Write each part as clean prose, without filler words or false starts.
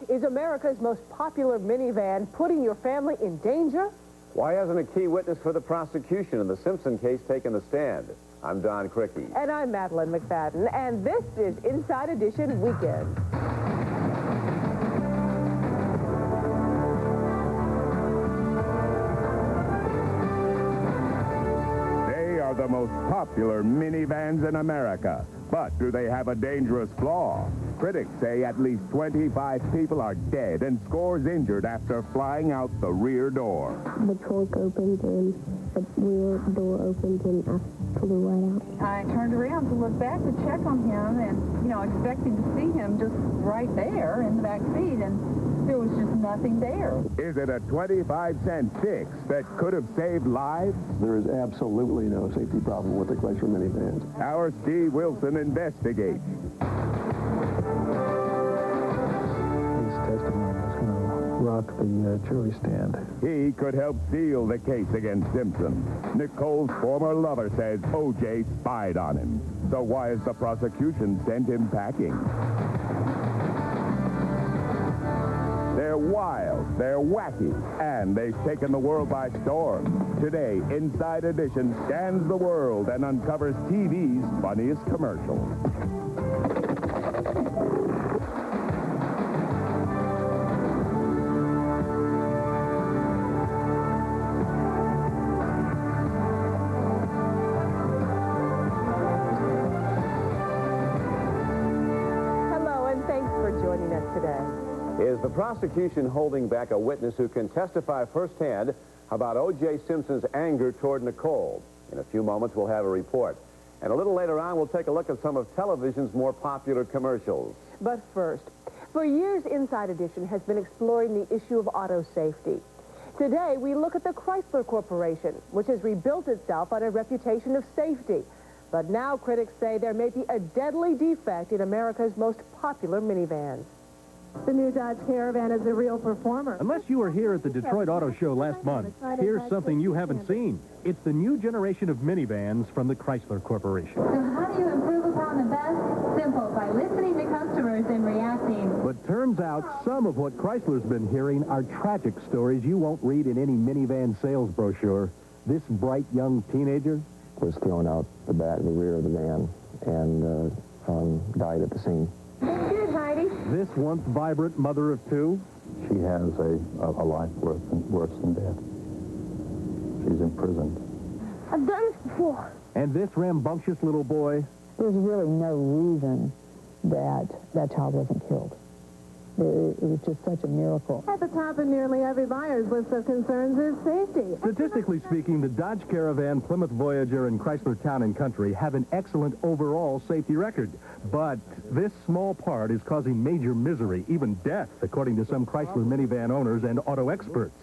Is America's most popular minivan putting your family in danger? Why hasn't a key witness for the prosecution in the Simpson case taken the stand? I'm Don Criqui. And I'm Madeline McFadden, and this is Inside Edition Weekend. They are the most popular minivans in America. But do they have a dangerous flaw? Critics say at least 25 people are dead and scores injured after flying out the rear door. The trunk opened and the rear door opened and I flew right out. I turned around to look back to check on him and, expecting to see him just right there in the back seat, and there was just nothing there. Is it a 25-cent fix that could have saved lives? There is absolutely no safety problem with the Chrysler minivans. Our Steve Wilson investigates. His testimony is going to rock the jury stand. He could help seal the case against Simpson. Nicole's former lover says O.J. spied on him. So why has the prosecution sent him packing? They're wild, they're wacky, and they've taken the world by storm. Today, Inside Edition scans the world and uncovers TV's funniest commercial. Hello, and thanks for joining us today. Is the prosecution holding back a witness who can testify firsthand about O.J. Simpson's anger toward Nicole? In a few moments, we'll have a report. And a little later on, we'll take a look at some of television's more popular commercials. But first, for years, Inside Edition has been exploring the issue of auto safety. Today, we look at the Chrysler Corporation, which has rebuilt itself on a reputation of safety. But now critics say there may be a deadly defect in America's most popular minivans. The new Dodge Caravan is a real performer. Unless you were here at the Detroit Auto Show last month, here's something you haven't seen. It's the new generation of minivans from the Chrysler Corporation. So how do you improve upon the best? Simple, by listening to customers and reacting. But turns out some of what Chrysler's been hearing are tragic stories you won't read in any minivan sales brochure. This bright young teenager Was thrown out the rear of the van and died at the scene. Good, Heidi. This once vibrant mother of two. She has a life worse than death. She's in prison. I've done this before. And this rambunctious little boy. There's really no reason that that child wasn't killed. It was just such a miracle. At the top of nearly every buyer's list of concerns is safety. Statistically speaking, the Dodge Caravan, Plymouth Voyager, and Chrysler Town & Country have an excellent overall safety record. But this small part is causing major misery, even death, according to some Chrysler minivan owners and auto experts.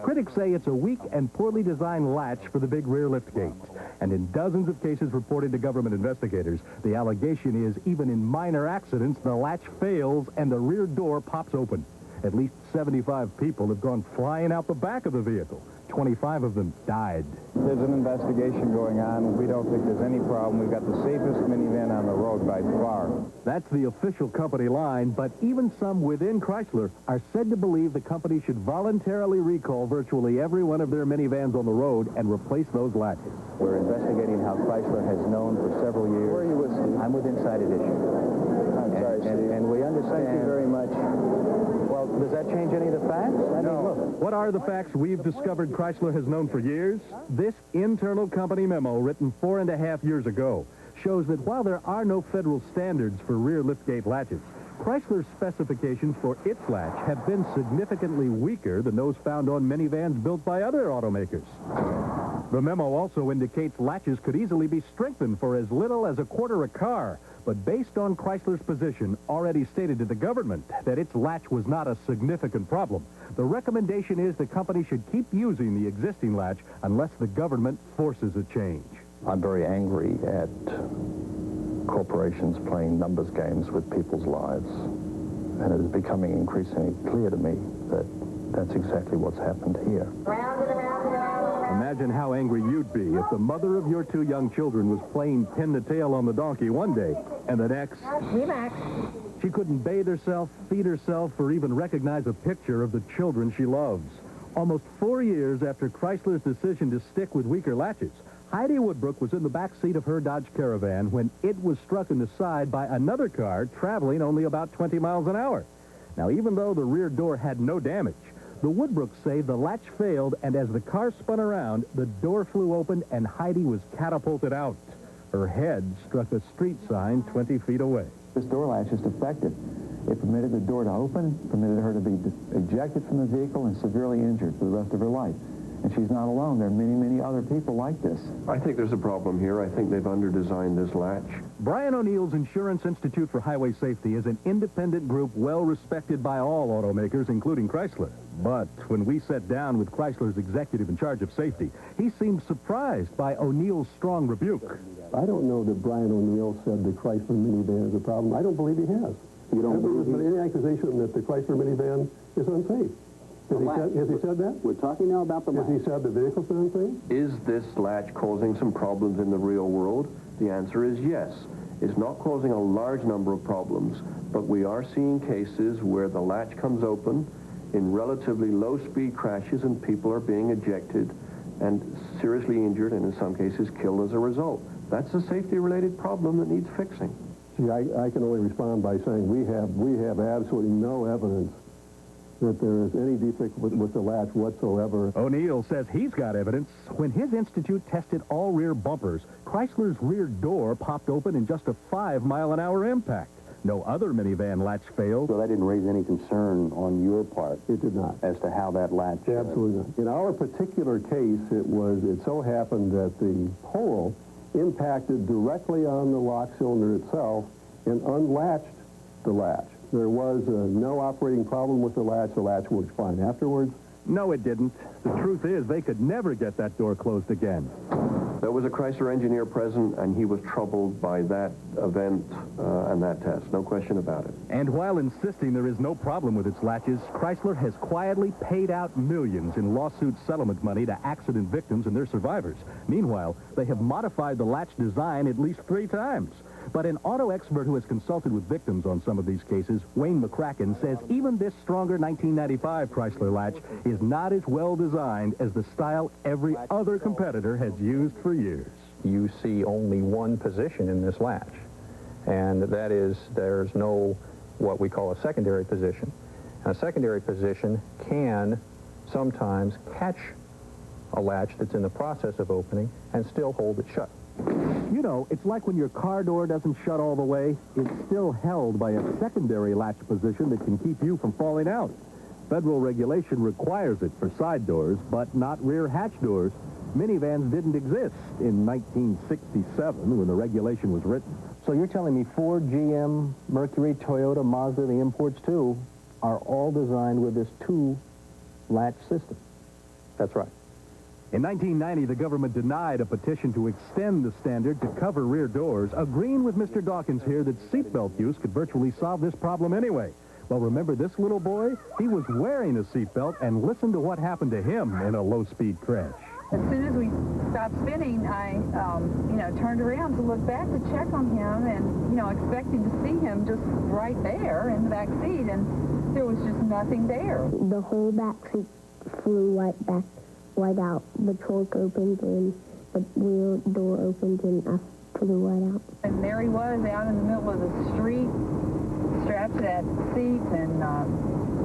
Critics say it's a weak and poorly designed latch for the big rear liftgate. And in dozens of cases reported to government investigators, the allegation is even in minor accidents, the latch fails and the rear door pops open. At least 75 people have gone flying out the back of the vehicle. 25 of them died. There's an investigation going on. We don't think there's any problem. We've got the safest minivan on the road by far. That's the official company line, but even some within Chrysler are said to believe the company should voluntarily recall virtually every one of their minivans on the road and replace those latches. We're investigating how Chrysler has known for several years. Where are you with, Steve? I'm with Inside Edition. I'm sorry, Steve. And we understand. Thank you very much. Well, does that change any of the facts? I mean, look. What are the facts we've discovered Chrysler has known for years? This internal company memo, written 4.5 years ago, shows that while there are no federal standards for rear liftgate latches, Chrysler's specifications for its latch have been significantly weaker than those found on minivans built by other automakers. The memo also indicates latches could easily be strengthened for as little as $0.25 a car, but based on Chrysler's position, already stated to the government that its latch was not a significant problem, the recommendation is the company should keep using the existing latch unless the government forces a change. I'm very angry at corporations playing numbers games with people's lives. And it is becoming increasingly clear to me that that's exactly what's happened here. Imagine how angry you'd be if the mother of your two young children was playing pin the tail on the donkey one day, and the next... Relax. She couldn't bathe herself, feed herself, or even recognize a picture of the children she loves. Almost 4 years after Chrysler's decision to stick with weaker latches, Heidi Woodbrook was in the back seat of her Dodge Caravan when it was struck in the side by another car traveling only about 20 miles an hour. Now, even though the rear door had no damage, the Woodbrooks say the latch failed, and as the car spun around, the door flew open and Heidi was catapulted out. Her head struck a street sign 20 feet away. This door latch is defective. It permitted the door to open, permitted her to be ejected from the vehicle and severely injured for the rest of her life. And she's not alone. There are many, many other people like this. I think there's a problem here. I think they've underdesigned this latch. Brian O'Neill's Insurance Institute for Highway Safety is an independent group well respected by all automakers, including Chrysler. But when we sat down with Chrysler's executive in charge of safety, he seemed surprised by O'Neill's strong rebuke. I don't know that Brian O'Neill said the Chrysler minivan is a problem. I don't believe he has. You don't believe there's been any accusation that the Chrysler minivan is unsafe. Has he said that? We're talking now about the latch. Has he said the vehicle's unsafe? Is this latch causing some problems in the real world? The answer is yes. It's not causing a large number of problems, but we are seeing cases where the latch comes open in relatively low-speed crashes and people are being ejected and seriously injured and in some cases killed as a result. That's a safety-related problem that needs fixing. See, I can only respond by saying we have absolutely no evidence that there is any defect with the latch whatsoever. O'Neill says he's got evidence. When his institute tested all rear bumpers, Chrysler's rear door popped open in just a 5-mile-an-hour impact. No other minivan latch failed. So that didn't raise any concern on your part? It did not. As to how that latch... Absolutely not. In our particular case, it so happened that the pole impacted directly on the lock cylinder itself and unlatched the latch. There was no operating problem with the latch. The latch worked fine afterwards. No, it didn't. The truth is, they could never get that door closed again. There was a Chrysler engineer present, and he was troubled by that event and that test. No question about it. And while insisting there is no problem with its latches, Chrysler has quietly paid out millions in lawsuit settlement money to accident victims and their survivors. Meanwhile, they have modified the latch design at least 3 times. But an auto expert who has consulted with victims on some of these cases, Wayne McFadden, says even this stronger 1995 Chrysler latch is not as well designed as the style every other competitor has used for years. You see only one position in this latch, and that is there's no what we call a secondary position. And a secondary position can sometimes catch a latch that's in the process of opening and still hold it shut. You know, it's like when your car door doesn't shut all the way, it's still held by a secondary latch position that can keep you from falling out. Federal regulation requires it for side doors, but not rear hatch doors. Minivans didn't exist in 1967 when the regulation was written. So you're telling me Ford, GM, Mercury, Toyota, Mazda, the imports too, are all designed with this 2-latch system? That's right. In 1990, the government denied a petition to extend the standard to cover rear doors, agreeing with Mr. Dawkins here that seatbelt use could virtually solve this problem anyway. Well, remember this little boy? He was wearing a seatbelt, and listen to what happened to him in a low-speed crash. As soon as we stopped spinning, I, turned around to look back to check on him and, expecting to see him just right there in the back seat, and there was just nothing there. The whole back seat flew right out. The trunk opened and the rear door opened and I flew right out. And there he was out in the middle of the street, strapped to that seat, and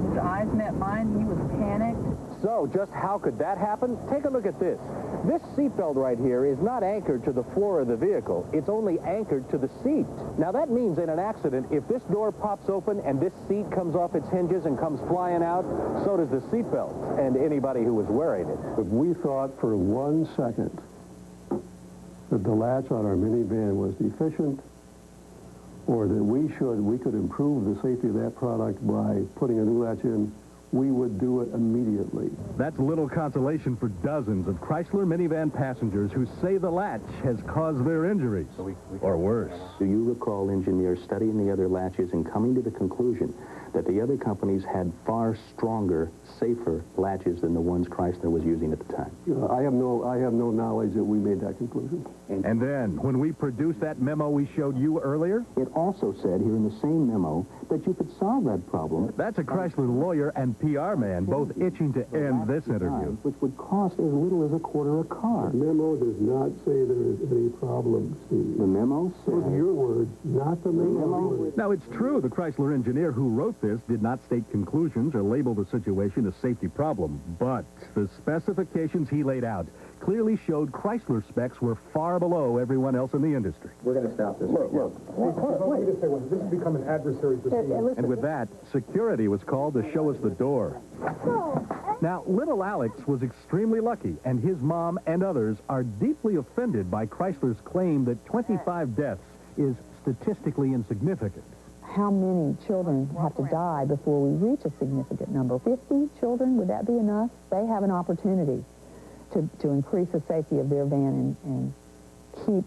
his eyes met mine. He was panicked. So, just how could that happen? Take a look at this. This seatbelt right here is not anchored to the floor of the vehicle. It's only anchored to the seat. Now, that means in an accident, if this door pops open and this seat comes off its hinges and comes flying out, so does the seatbelt and anybody who was wearing it. If we thought for 1 second that the latch on our minivan was deficient or that we could improve the safety of that product by putting a new latch in, we would do it immediately. That's little consolation for dozens of Chrysler minivan passengers who say the latch has caused their injuries, or worse. Do you recall engineers studying the other latches and coming to the conclusion that the other companies had far stronger, safer latches than the ones Chrysler was using at the time? I have no knowledge that we made that conclusion. And then, when we produced that memo we showed you earlier, it also said here in the same memo that you could solve that problem. That's a Chrysler lawyer and PR man, both itching to end this interview. Which would cost as little as a quarter a car. The memo does not say there is any problem, Steve. The memo said... Those are your words, not the memo. Now, it's true the Chrysler engineer who wrote this did not state conclusions or label the situation a safety problem, but the specifications he laid out clearly showed Chrysler specs were far below everyone else in the industry. We're going to stop this. Wait a second. This has become an adversary proceeding. And with that, security was called to show us the door. Now, little Alex was extremely lucky, and his mom and others are deeply offended by Chrysler's claim that 25 deaths is statistically insignificant. How many children have to die before we reach a significant number? 50 children, would that be enough? They have an opportunity to increase the safety of their van and keep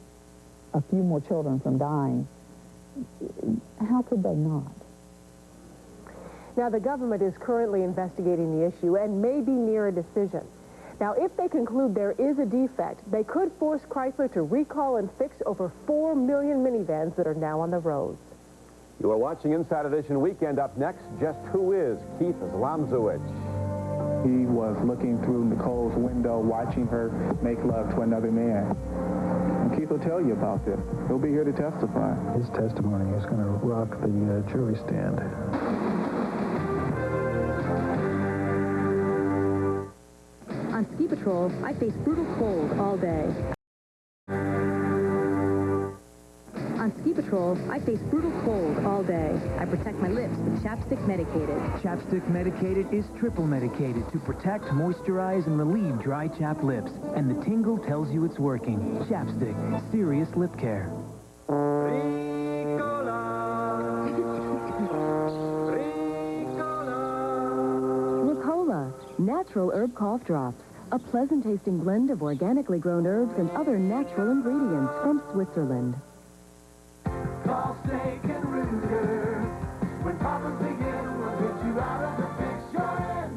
a few more children from dying. How could they not? Now, the government is currently investigating the issue and may be near a decision. Now, if they conclude there is a defect, they could force Chrysler to recall and fix over 4 million minivans that are now on the roads. You are watching Inside Edition Weekend. Up next, just who is Keith Zlomzowicz? He was looking through Nicole's window, watching her make love to another man. And Keith will tell you about this. He'll be here to testify. His testimony is going to rock the jury stand. On ski patrol, I face brutal cold all day. On ski patrol, I face brutal cold all day. I protect my lips with Chapstick Medicated. Chapstick Medicated is triple medicated to protect, moisturize, and relieve dry, chapped lips. And the tingle tells you it's working. Chapstick, serious lip care. Nicola, natural herb cough drops. A pleasant-tasting blend of organically grown herbs and other natural ingredients from Switzerland. Call Steak and Rooter. When problems begin, we'll get you out of the fix you're in.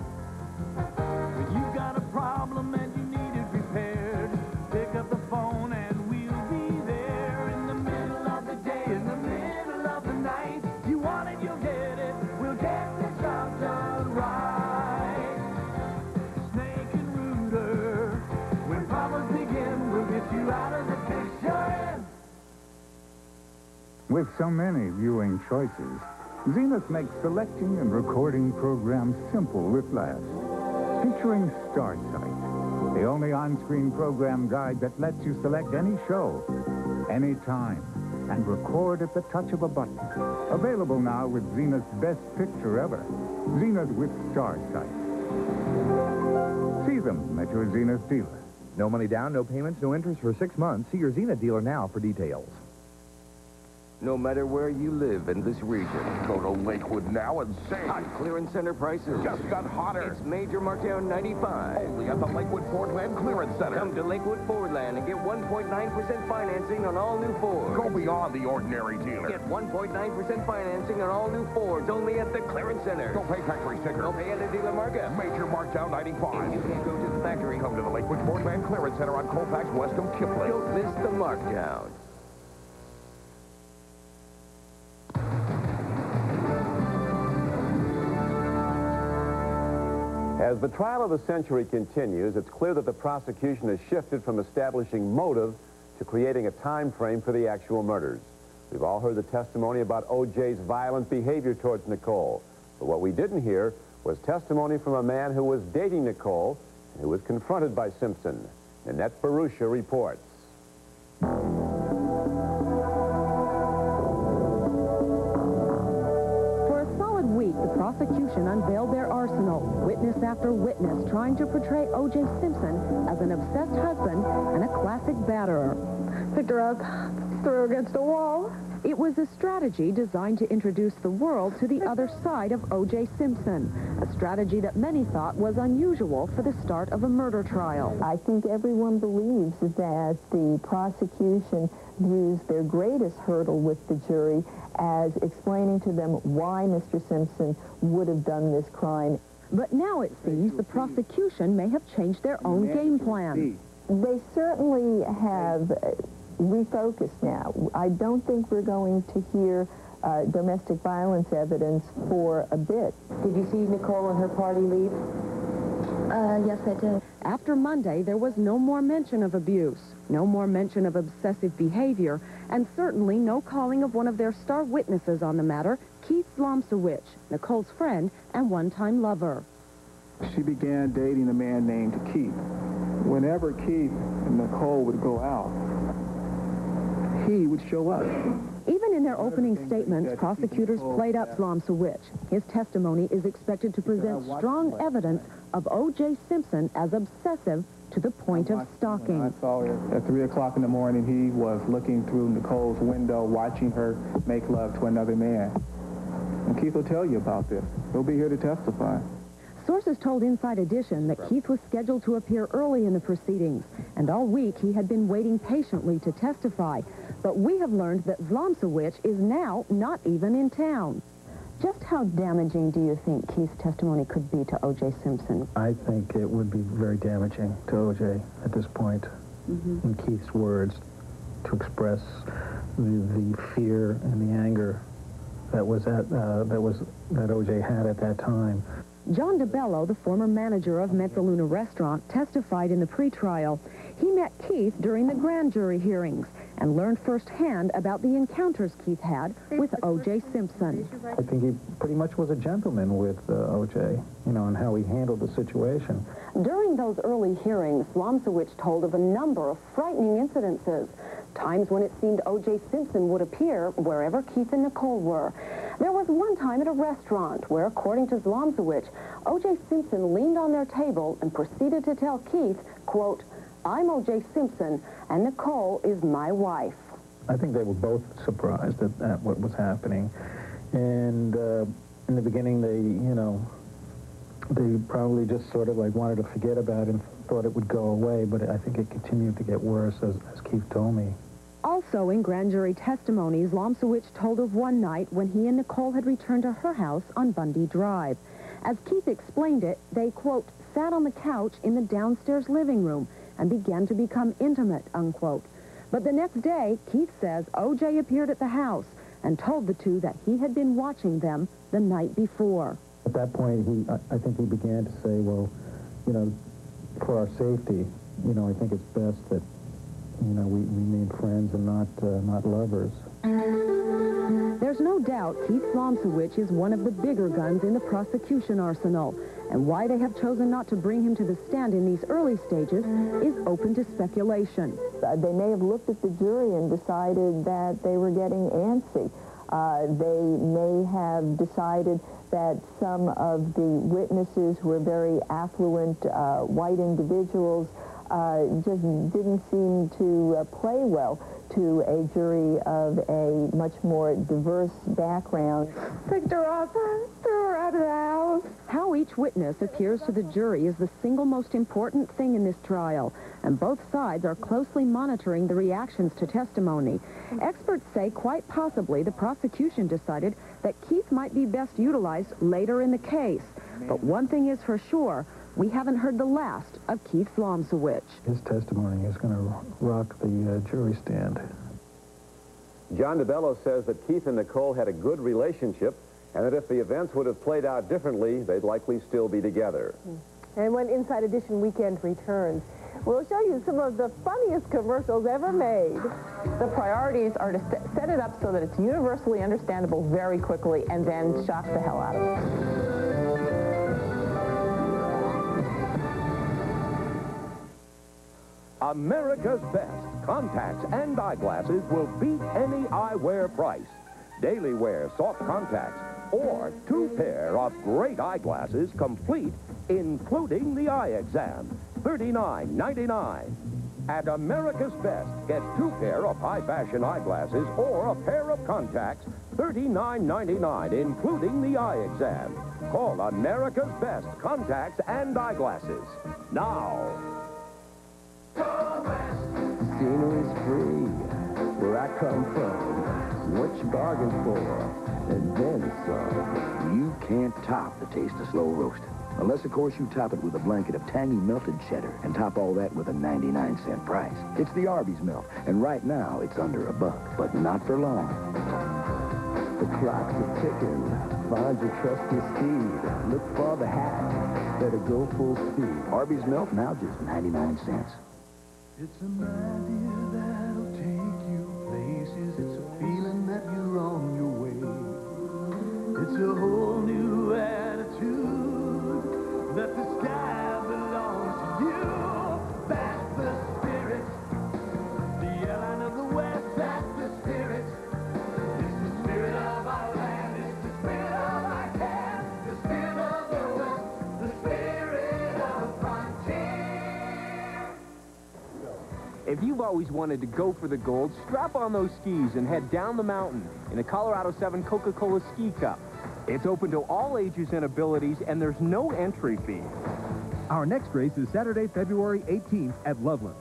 When you've got a problem and you need it repaired, pick up the phone and we'll be there. In the middle of the day, in the middle of the night, you want it, you'll get it. We'll get the job done right. Snake and Rooter. When problems begin, we'll get you out of the fix you're in. With so many viewing choices, Zenith makes selecting and recording programs simple with laughs. Featuring StarSight, the only on-screen program guide that lets you select any show, anytime, and record at the touch of a button. Available now with Zenith's best picture ever, Zenith with StarSight. See them at your Zenith dealer. No money down, no payments, no interest for 6 months. See your Zenith dealer now for details. No matter where you live in this region. Go to Lakewood now and save. Hot clearance center prices. Just got hotter. It's Major Markdown 95. Only at the Lakewood Fordland Clearance Center. Come to Lakewood Fordland and get 1.9% financing on all new Fords. Go beyond the ordinary dealer. Get 1.9% financing on all new Fords only at the Clearance Center. Don't pay factory sticker. Don't pay at the dealer markup. Major Markdown 95. If you can't go to the factory, come to the Lakewood Fordland Clearance Center on Colfax west of Kipling. Don't miss the markdown. As the trial of the century continues, it's clear that the prosecution has shifted from establishing motive to creating a time frame for the actual murders. We've all heard the testimony about O.J.'s violent behavior towards Nicole. But what we didn't hear was testimony from a man who was dating Nicole and who was confronted by Simpson. Nanette Barusha reports. The prosecution unveiled their arsenal, witness after witness trying to portray O.J. Simpson as an obsessed husband and a classic batterer. Picked her up, threw her against a wall. It was a strategy designed to introduce the world to the other side of O.J. Simpson, a strategy that many thought was unusual for the start of a murder trial. I think everyone believes that the prosecution views their greatest hurdle with the jury as explaining to them why Mr. Simpson would have done this crime. But now it seems the prosecution may have changed their own game plan. They certainly have refocused now. I don't think we're going to hear domestic violence evidence for a bit. Did you see Nicole and her party leave? Yes, I did. After Monday, there was no more mention of abuse, no more mention of obsessive behavior, and certainly no calling of one of their star witnesses on the matter, Keith Zlomsewicz, Nicole's friend and one-time lover. She began dating a man named Keith. Whenever Keith and Nicole would go out, he would show up. Even in their opening statements, prosecutors played up Zlomsewicz. His testimony is expected to present strong evidence of O.J. Simpson as obsessive to the point of stalking. I saw it at 3 o'clock in the morning. He was looking through Nicole's window, watching her make love to another man. And Keith will tell you about this. He'll be here to testify. Sources told Inside Edition that Keith was scheduled to appear early in the proceedings, and all week he had been waiting patiently to testify. But we have learned that Zlomsewicz is now not even in town. Just how damaging do you think Keith's testimony could be to O.J. Simpson? I think it would be very damaging to O.J. at this point, in Keith's words, to express the fear and the anger that O.J. had at that time. John DeBello, the former manager of Mezzaluna Restaurant, testified in the pretrial. He met Keith during the grand jury hearings and learned firsthand about the encounters Keith had with O.J. Simpson. I think he pretty much was a gentleman with O.J., and how he handled the situation. During those early hearings, Zlomsewicz told of a number of frightening incidences, times when it seemed O.J. Simpson would appear wherever Keith and Nicole were. There was one time at a restaurant where, according to Zlomsewicz, O.J. Simpson leaned on their table and proceeded to tell Keith, quote, "I'm O.J. Simpson, and Nicole is my wife." I think they were both surprised at what was happening. And in the beginning, they probably just sort of wanted to forget about it and thought it would go away, but I think it continued to get worse, as Keith told me. Also in grand jury testimony, Zlomsewicz told of one night when he and Nicole had returned to her house on Bundy Drive. As Keith explained it, they, quote, sat on the couch in the downstairs living room and began to become intimate, unquote. But the next day, Keith says O.J. appeared at the house and told the two that he had been watching them the night before. At that point, I think he began to say, well, for our safety, I think it's best that, we remain friends and not lovers. There's no doubt Keith Zlomsewicz is one of the bigger guns in the prosecution arsenal, and why they have chosen not to bring him to the stand in these early stages is open to speculation. They may have looked at the jury and decided that they were getting antsy. They may have decided that some of the witnesses who were very affluent white individuals just didn't seem to play well to a jury of a much more diverse background. Picked her up, threw her out of the house. How each witness appears to the jury is the single most important thing in this trial, and both sides are closely monitoring the reactions to testimony. Experts say quite possibly the prosecution decided that Keith might be best utilized later in the case. But one thing is for sure, we haven't heard the last of Keith Zlomsewicz. His testimony is going to rock the jury stand. John DeBello says that Keith and Nicole had a good relationship, and that if the events would have played out differently, they'd likely still be together. And when Inside Edition Weekend returns, we'll show you some of the funniest commercials ever made. The priorities are to set it up so that it's universally understandable very quickly and then shock the hell out of it. America's best contacts and eyeglasses will beat any eyewear price. Daily wear soft contacts or 2 pair of great eyeglasses complete, including the eye exam, $39.99. At America's Best, get 2 pair of high-fashion eyeglasses or a pair of contacts, $39.99, including the eye exam. Call America's Best Contacts and Eyeglasses now. Scenery's free, where I come from. What you bargain for, and then some. You can't top the taste of slow roast. Unless, of course, you top it with a blanket of tangy melted cheddar and top all that with a 99-cent price. It's the Arby's milk, and right now it's under $1, but not for long. The clocks are ticking. Find your trusty steed. Look for the hat. Better go full speed. Arby's milk now just 99 cents. It's an idea that'll take you places. It's a feeling that you're on your way. It's a whole new attitude that the sky belongs to you. That's the spirit. The airline of the West, that's the spirit. It's the spirit of our land. It's the spirit of our camp. The spirit of the West. The spirit of frontier. If you've always wanted to go for the gold, strap on those skis and head down the mountain in a Colorado 7 Coca-Cola Ski Cup. It's open to all ages and abilities, and there's no entry fee. Our next race is Saturday, February 18th at Loveland.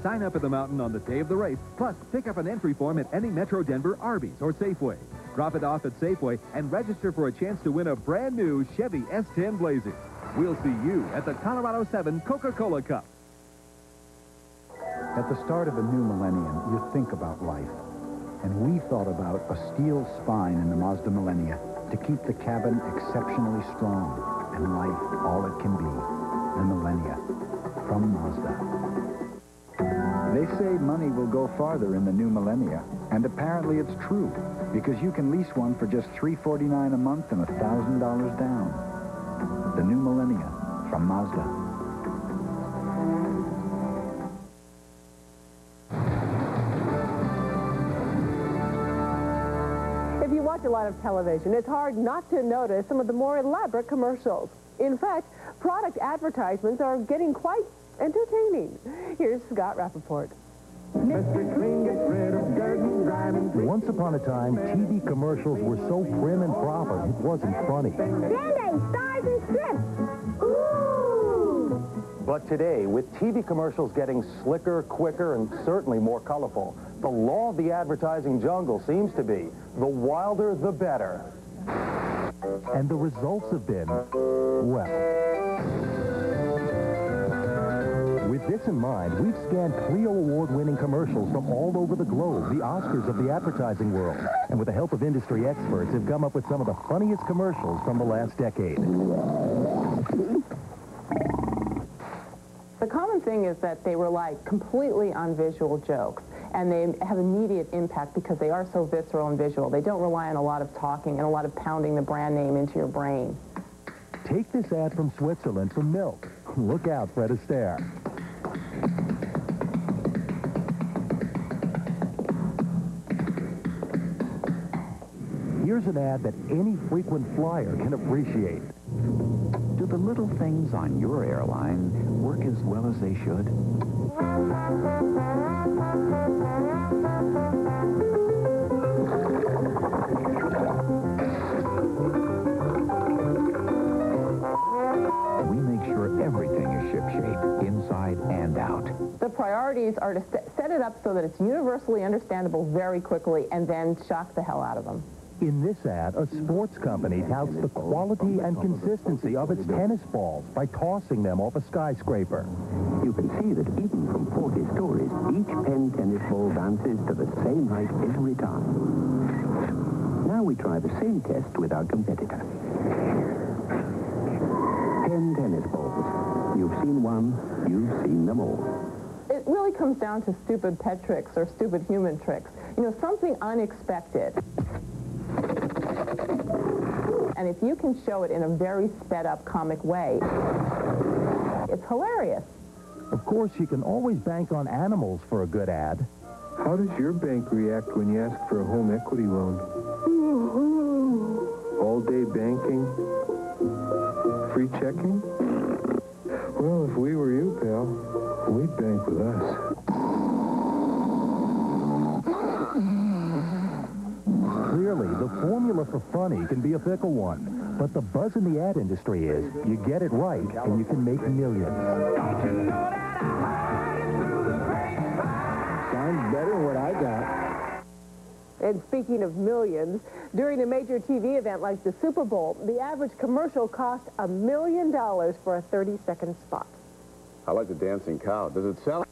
Sign up at the mountain on the day of the race, plus pick up an entry form at any Metro Denver, Arby's, or Safeway. Drop it off at Safeway and register for a chance to win a brand new Chevy S10 Blazer. We'll see you at the Colorado 7 Coca-Cola Cup. At the start of a new millennium, you think about life. And we thought about a steel spine in the Mazda Millennia to keep the cabin exceptionally strong and life all it can be. The Millennia from Mazda. They say money will go farther in the new millennia, and apparently it's true, because you can lease one for just $349 a month and $1,000 down. The new millennia from Mazda. If you watch a lot of television, it's hard not to notice some of the more elaborate commercials. In fact, product advertisements are getting quite entertaining. Here's Scott Rappaport. Once upon a time, TV commercials were so prim and proper, it wasn't funny. Band-Aid, stars and strips. Ooh! But today, with TV commercials getting slicker, quicker, and certainly more colorful, the law of the advertising jungle seems to be the wilder, the better. And the results have been, well... With this in mind, we've scanned Clio Award-winning commercials from all over the globe, the Oscars of the advertising world. And with the help of industry experts, have come up with some of the funniest commercials from the last decade. The common thing is that they rely completely on visual jokes, and they have immediate impact because they are so visceral and visual. They don't rely on a lot of talking and a lot of pounding the brand name into your brain. Take this ad from Switzerland for milk. Look out, Fred Astaire. Here's an ad that any frequent flyer can appreciate. Do the little things on your airline work as well as they should? We make sure everything is shipshape, inside and out. The priorities are to set it up so that it's universally understandable very quickly and then shock the hell out of them. In this ad, a sports company touts the quality and consistency of its tennis balls by tossing them off a skyscraper. You can see that even from 40 stories, each Penn tennis ball bounces to the same height every time. Now we try the same test with our competitor. 10 tennis balls. You've seen one, you've seen them all. It really comes down to stupid pet tricks or stupid human tricks. You know, something unexpected. And if you can show it in a very sped-up comic way, it's hilarious. Of course, you can always bank on animals for a good ad. How does your bank react when you ask for a home equity loan? All-day banking? Free checking? Or Well, if we were you, pal, we'd bank with us. Clearly, the formula for funny can be a fickle one. But the buzz in the ad industry is, you get it right, and you can make millions. Sounds better than what I got. And speaking of millions, during a major TV event like the Super Bowl, the average commercial cost $1 million for a 30-second spot. I like the dancing cow. Does it sell?